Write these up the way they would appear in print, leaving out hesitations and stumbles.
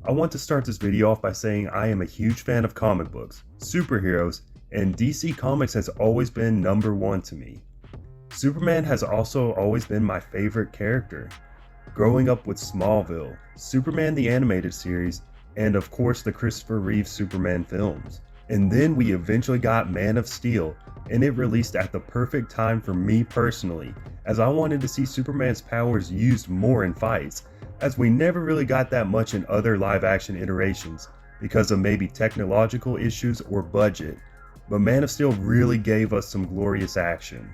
I want to start this video off by saying I am a huge fan of comic books, superheroes, and DC Comics has always been number one to me. Superman has also always been my favorite character. Growing up with Smallville, Superman the Animated Series, and of course the Christopher Reeve Superman films. And then we eventually got Man of Steel, and it released at the perfect time for me personally, as I wanted to see Superman's powers used more in fights, as we never really got that much in other live action iterations, because of maybe technological issues or budget, but Man of Steel really gave us some glorious action.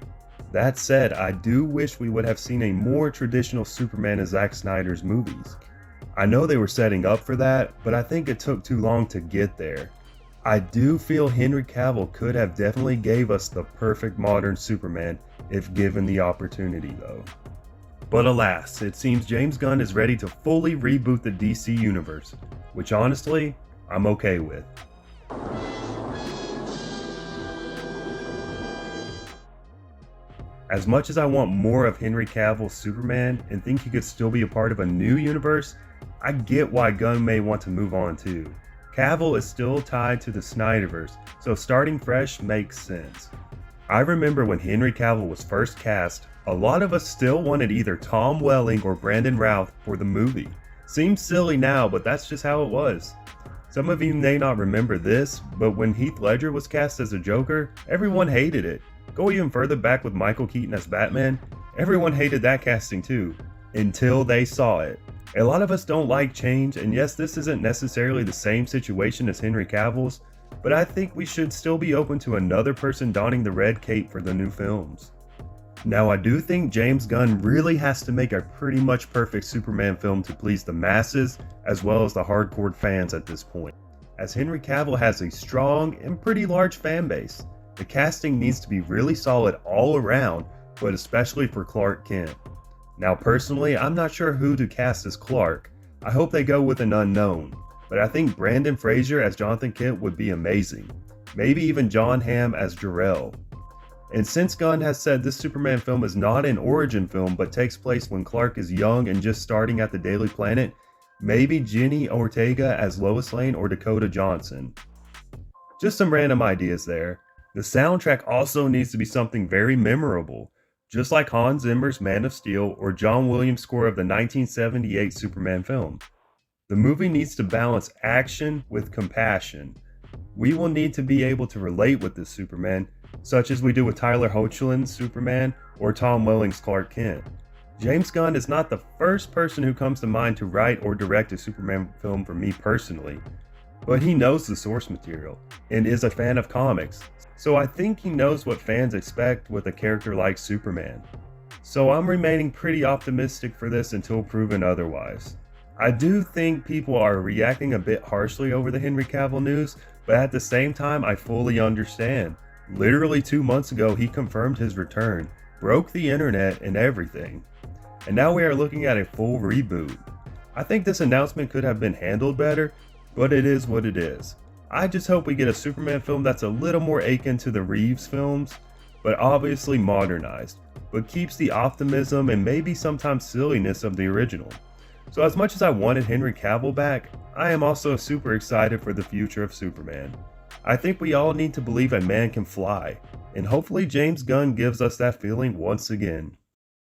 That said, I do wish we would have seen a more traditional Superman in Zack Snyder's movies. I know they were setting up for that, but I think it took too long to get there. I do feel Henry Cavill could have definitely gave us the perfect modern Superman if given the opportunity though. But alas, it seems James Gunn is ready to fully reboot the DC universe, which honestly, I'm okay with. As much as I want more of Henry Cavill's Superman and think he could still be a part of a new universe, I get why Gunn may want to move on too. Cavill is still tied to the Snyderverse, so starting fresh makes sense. I remember when Henry Cavill was first cast, a lot of us still wanted either Tom Welling or Brandon Routh for the movie. Seems silly now, but that's just how it was. Some of you may not remember this, but when Heath Ledger was cast as a Joker, everyone hated it. Go even further back with Michael Keaton as Batman, everyone hated that casting too, until they saw it. A lot of us don't like change, and yes, this isn't necessarily the same situation as Henry Cavill's, but I think we should still be open to another person donning the red cape for the new films. Now, I do think James Gunn really has to make a pretty much perfect Superman film to please the masses as well as the hardcore fans at this point, as Henry Cavill has a strong and pretty large fan base. The casting needs to be really solid all around, but especially for Clark Kent. Now personally, I'm not sure who to cast as Clark. I hope they go with an unknown, but I think Brendan Fraser as Jonathan Kent would be amazing. Maybe even John Hamm as Jor-El. And since Gunn has said this Superman film is not an origin film but takes place when Clark is young and just starting at the Daily Planet, maybe Jenny Ortega as Lois Lane or Dakota Johnson. Just some random ideas there. The soundtrack also needs to be something very memorable, just like Hans Zimmer's Man of Steel or John Williams' score of the 1978 Superman film. The movie needs to balance action with compassion. We will need to be able to relate with this Superman, such as we do with Tyler Hoechlin's Superman or Tom Welling's Clark Kent. James Gunn is not the first person who comes to mind to write or direct a Superman film for me personally, but he knows the source material and is a fan of comics. So I think he knows what fans expect with a character like Superman. So I'm remaining pretty optimistic for this until proven otherwise. I do think people are reacting a bit harshly over the Henry Cavill news, but at the same time I fully understand. Literally 2 months ago he confirmed his return, broke the internet and everything. And now we are looking at a full reboot. I think this announcement could have been handled better, but it is what it is. I just hope we get a Superman film that's a little more akin to the Reeves films, but obviously modernized, but keeps the optimism and maybe sometimes silliness of the original. So as much as I wanted Henry Cavill back, I am also super excited for the future of Superman. I think we all need to believe a man can fly, and hopefully James Gunn gives us that feeling once again.